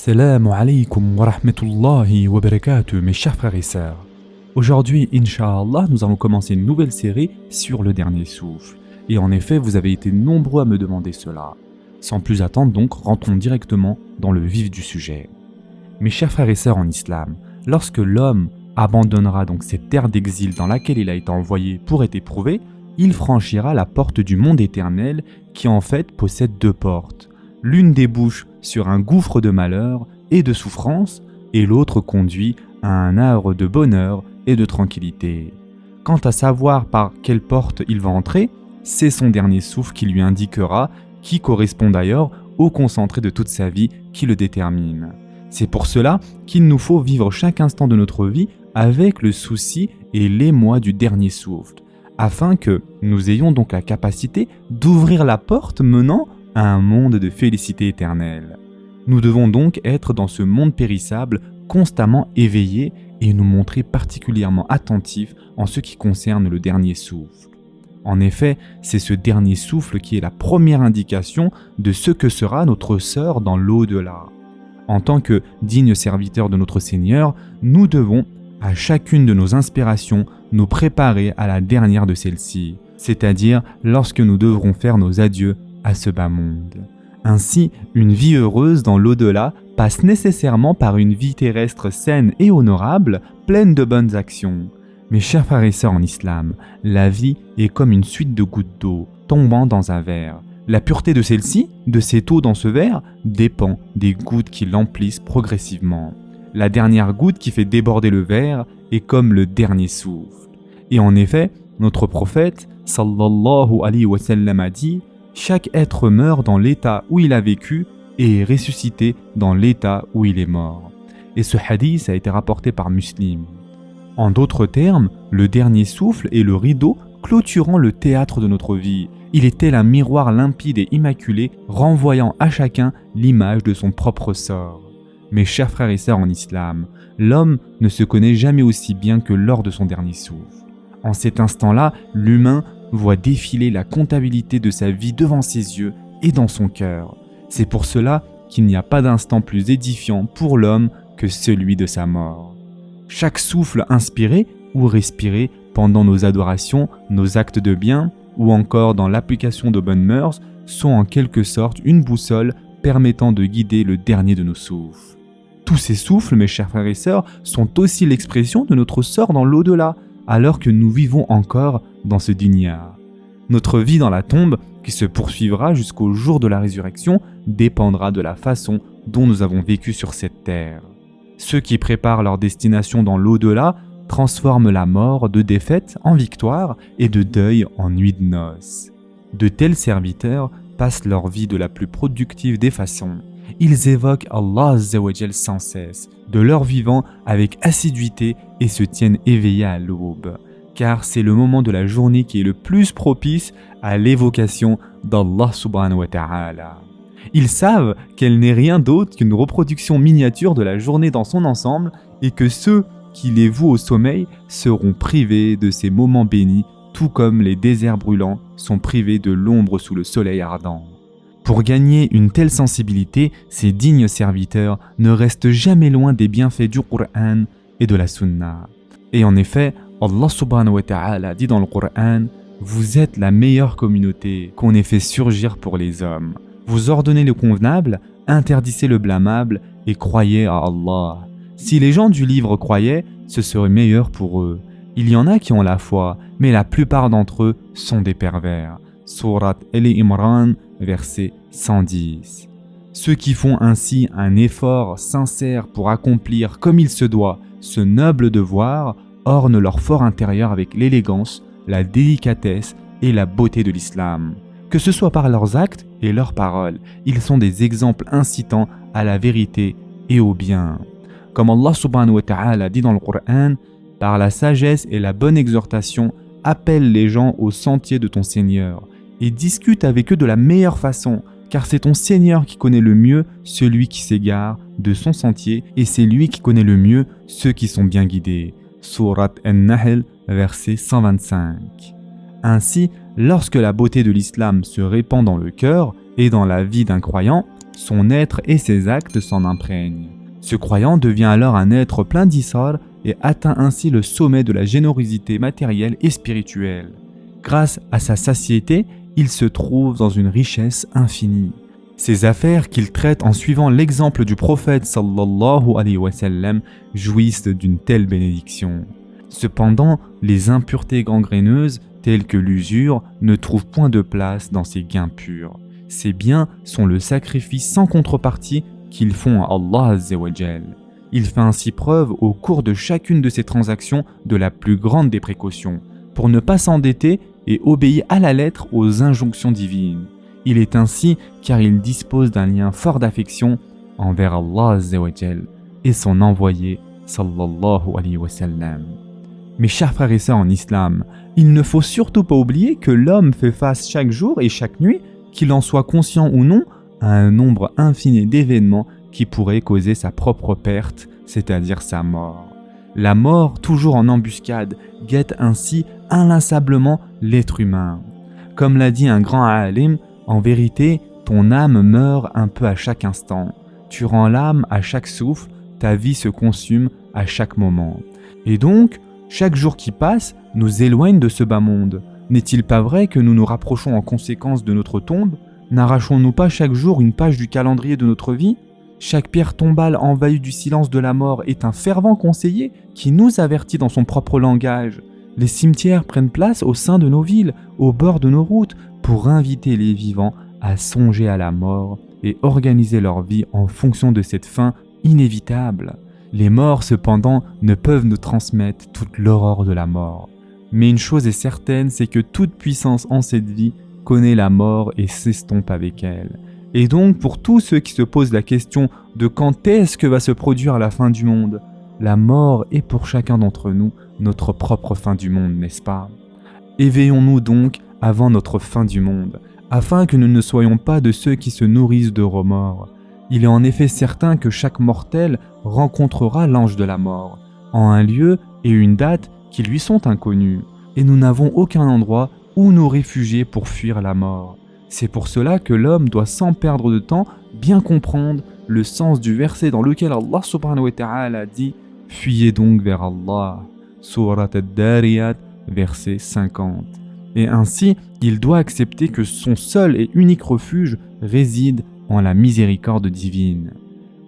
Assalamu alaikum wa rahmatullahi wa barakatuh, mes chers frères et sœurs. Aujourd'hui, Inch'Allah, nous allons commencer une nouvelle série sur le dernier souffle. Et en effet, vous avez été nombreux à me demander cela. Sans plus attendre donc, rentrons directement dans le vif du sujet. Mes chers frères et sœurs en islam, lorsque l'homme abandonnera donc cette terre d'exil dans laquelle il a été envoyé pour être éprouvé, il franchira la porte du monde éternel qui en fait possède deux portes. L'une débouche sur un gouffre de malheur et de souffrance, et l'autre conduit à un havre de bonheur et de tranquillité. Quant à savoir par quelle porte il va entrer, c'est son dernier souffle qui lui indiquera, qui correspond d'ailleurs au concentré de toute sa vie qui le détermine. C'est pour cela qu'il nous faut vivre chaque instant de notre vie avec le souci et l'émoi du dernier souffle, afin que nous ayons donc la capacité d'ouvrir la porte menant à un monde de félicité éternelle. Nous devons donc être dans ce monde périssable constamment éveillés et nous montrer particulièrement attentifs en ce qui concerne le dernier souffle. En effet, c'est ce dernier souffle qui est la première indication de ce que sera notre sort dans l'au-delà. En tant que dignes serviteurs de notre Seigneur, nous devons, à chacune de nos inspirations, nous préparer à la dernière de celles-ci, c'est-à-dire lorsque nous devrons faire nos adieux à ce bas monde. Ainsi, une vie heureuse dans l'au-delà passe nécessairement par une vie terrestre saine et honorable, pleine de bonnes actions. Mes chers frères et sœurs en islam, la vie est comme une suite de gouttes d'eau tombant dans un verre. La pureté de celle-ci, de cette eau dans ce verre, dépend des gouttes qui l'emplissent progressivement. La dernière goutte qui fait déborder le verre est comme le dernier souffle. Et en effet, notre prophète, sallallahu alayhi wa sallam, a dit: chaque être meurt dans l'état où il a vécu et est ressuscité dans l'état où il est mort. Et ce hadith a été rapporté par Muslim. En d'autres termes, le dernier souffle est le rideau clôturant le théâtre de notre vie. Il est tel un miroir limpide et immaculé, renvoyant à chacun l'image de son propre sort. Mes chers frères et sœurs en islam, l'homme ne se connaît jamais aussi bien que lors de son dernier souffle. En cet instant-là, l'humain voit défiler la comptabilité de sa vie devant ses yeux et dans son cœur. C'est pour cela qu'il n'y a pas d'instant plus édifiant pour l'homme que celui de sa mort. Chaque souffle inspiré ou respiré pendant nos adorations, nos actes de bien ou encore dans l'application de bonnes mœurs sont en quelque sorte une boussole permettant de guider le dernier de nos souffles. Tous ces souffles, mes chers frères et sœurs, sont aussi l'expression de notre sort dans l'au-delà, alors que nous vivons encore dans ce dunya. Notre vie dans la tombe, qui se poursuivra jusqu'au jour de la résurrection, dépendra de la façon dont nous avons vécu sur cette terre. Ceux qui préparent leur destination dans l'au-delà transforment la mort de défaite en victoire et de deuil en nuit de noces. De tels serviteurs passent leur vie de la plus productive des façons. Ils évoquent Allah Azza wa Jal sans cesse, de leur vivant avec assiduité et se tiennent éveillés à l'aube, car c'est le moment de la journée qui est le plus propice à l'évocation d'Allah subhanahu wa ta'ala. Ils savent qu'elle n'est rien d'autre qu'une reproduction miniature de la journée dans son ensemble et que ceux qui les vouent au sommeil seront privés de ces moments bénis, tout comme les déserts brûlants sont privés de l'ombre sous le soleil ardent. Pour gagner une telle sensibilité, ces dignes serviteurs ne restent jamais loin des bienfaits du Coran et de la Sunna. Et en effet, Allah subhanahu wa ta'ala dit dans le Coran: vous êtes la meilleure communauté qu'on ait fait surgir pour les hommes. Vous ordonnez le convenable, interdissez le blâmable et croyez à Allah. Si les gens du livre croyaient, ce serait meilleur pour eux. Il y en a qui ont la foi, mais la plupart d'entre eux sont des pervers. Surat Al-Imran, verset 110. Ceux qui font ainsi un effort sincère pour accomplir comme il se doit ce noble devoir ornent leur fort intérieur avec l'élégance, la délicatesse et la beauté de l'islam. Que ce soit par leurs actes et leurs paroles, ils sont des exemples incitant à la vérité et au bien. Comme Allah subhanahu wa ta'ala dit dans le Coran: par la sagesse et la bonne exhortation, appelle les gens au sentier de ton Seigneur et discute avec eux de la meilleure façon, car c'est ton Seigneur qui connaît le mieux celui qui s'égare de son sentier et c'est lui qui connaît le mieux ceux qui sont bien guidés. Surat An-Nahl, verset 125. Ainsi, lorsque la beauté de l'islam se répand dans le cœur Et dans la vie d'un croyant, son être et ses actes s'en imprègnent. Ce croyant devient alors un être plein d'Isar et atteint ainsi le sommet de la générosité matérielle et spirituelle. Grâce à sa satiété, il se trouve dans une richesse infinie. Ces affaires qu'il traite en suivant l'exemple du prophète sallallahu alayhi wa sallam jouissent d'une telle bénédiction. Cependant, les impuretés gangréneuses, telles que l'usure, ne trouvent point de place dans ces gains purs. Ces biens sont le sacrifice sans contrepartie qu'ils font à Allah Azza wa Jal. Il fait ainsi preuve au cours de chacune de ces transactions de la plus grande des précautions, pour ne pas s'endetter et obéir à la lettre aux injonctions divines. Il est ainsi car il dispose d'un lien fort d'affection envers Allah Azza wa Jal et son envoyé sallallahu alayhi wa sallam. Mes chers frères et sœurs en islam, il ne faut surtout pas oublier que l'homme fait face chaque jour et chaque nuit, qu'il en soit conscient ou non, à un nombre infini d'événements qui pourraient causer sa propre perte, c'est-à-dire sa mort. La mort, toujours en embuscade, guette ainsi inlassablement l'être humain. Comme l'a dit un grand alim, en vérité, ton âme meurt un peu à chaque instant. Tu rends l'âme à chaque souffle, ta vie se consume à chaque moment. Et donc, chaque jour qui passe nous éloigne de ce bas monde. N'est-il pas vrai que nous nous rapprochons en conséquence de notre tombe? N'arrachons-nous pas chaque jour une page du calendrier de notre vie? Chaque pierre tombale envahie du silence de la mort est un fervent conseiller qui nous avertit dans son propre langage. Les cimetières prennent place au sein de nos villes, au bord de nos routes, pour inviter les vivants à songer à la mort et organiser leur vie en fonction de cette fin inévitable. Les morts, cependant, ne peuvent nous transmettre toute l'horreur de la mort. Mais une chose est certaine, c'est que toute puissance en cette vie connaît la mort et s'estompe avec elle. Et donc, pour tous ceux qui se posent la question de quand est-ce que va se produire la fin du monde, la mort est pour chacun d'entre nous notre propre fin du monde, n'est-ce pas? Éveillons-nous donc avant notre fin du monde, afin que nous ne soyons pas de ceux qui se nourrissent de remords. Il est en effet certain que chaque mortel rencontrera l'ange de la mort, en un lieu et une date qui lui sont inconnus, et nous n'avons aucun endroit où nous réfugier pour fuir la mort. C'est pour cela que l'homme doit sans perdre de temps bien comprendre le sens du verset dans lequel Allah subhanahu wa ta'ala dit « Fuyez donc vers Allah » Surat Ad-Dariyat, verset 50. Et ainsi, il doit accepter que son seul et unique refuge réside en la miséricorde divine.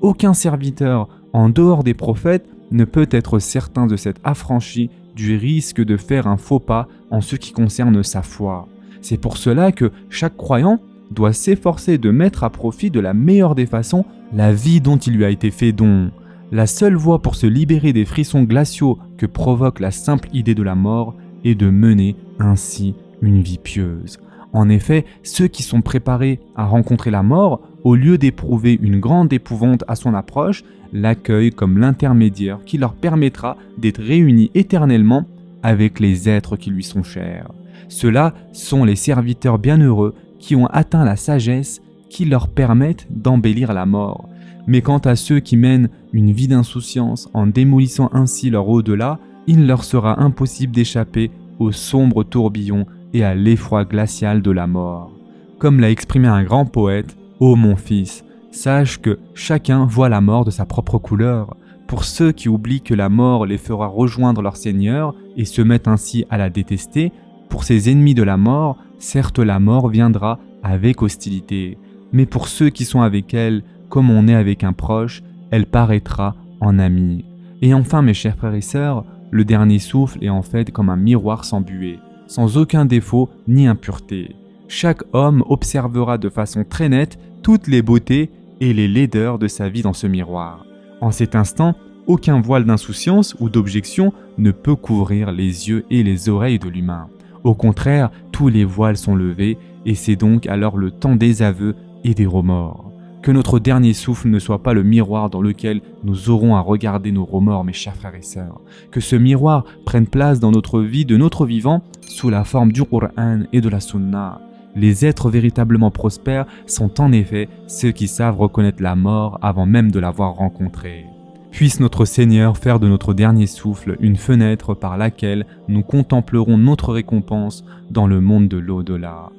Aucun serviteur, en dehors des prophètes, ne peut être certain de s'être affranchi du risque de faire un faux pas en ce qui concerne sa foi. C'est pour cela que chaque croyant doit s'efforcer de mettre à profit de la meilleure des façons la vie dont il lui a été fait don. La seule voie pour se libérer des frissons glaciaux que provoque la simple idée de la mort est de mener ainsi une vie pieuse. En effet, ceux qui sont préparés à rencontrer la mort, au lieu d'éprouver une grande épouvante à son approche, l'accueillent comme l'intermédiaire qui leur permettra d'être réunis éternellement avec les êtres qui lui sont chers. Ceux-là sont les serviteurs bienheureux qui ont atteint la sagesse qui leur permettent d'embellir la mort. Mais quant à ceux qui mènent une vie d'insouciance en démolissant ainsi leur au-delà, il leur sera impossible d'échapper au sombre tourbillon et à l'effroi glacial de la mort. Comme l'a exprimé un grand poète, « Ô mon fils, sache que chacun voit la mort de sa propre couleur. Pour ceux qui oublient que la mort les fera rejoindre leur Seigneur et se mettent ainsi à la détester, pour ces ennemis de la mort, certes la mort viendra avec hostilité, mais pour ceux qui sont avec elle, comme on est avec un proche, elle paraîtra en ami. Et enfin, mes chers frères et sœurs, le dernier souffle est en fait comme un miroir sans buée, sans aucun défaut ni impureté. Chaque homme observera de façon très nette toutes les beautés et les laideurs de sa vie dans ce miroir. En cet instant, aucun voile d'insouciance ou d'objection ne peut couvrir les yeux et les oreilles de l'humain. Au contraire, tous les voiles sont levés et c'est donc alors le temps des aveux et des remords. Que notre dernier souffle ne soit pas le miroir dans lequel nous aurons à regarder nos remords, mes chers frères et sœurs. Que ce miroir prenne place dans notre vie de notre vivant sous la forme du Coran et de la Sunna. Les êtres véritablement prospères sont en effet ceux qui savent reconnaître la mort avant même de l'avoir rencontrée. Puisse notre Seigneur faire de notre dernier souffle une fenêtre par laquelle nous contemplerons notre récompense dans le monde de l'au-delà.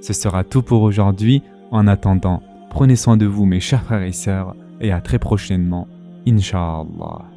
Ce sera tout pour aujourd'hui. En attendant, prenez soin de vous mes chers frères et sœurs et à très prochainement, Inch'Allah.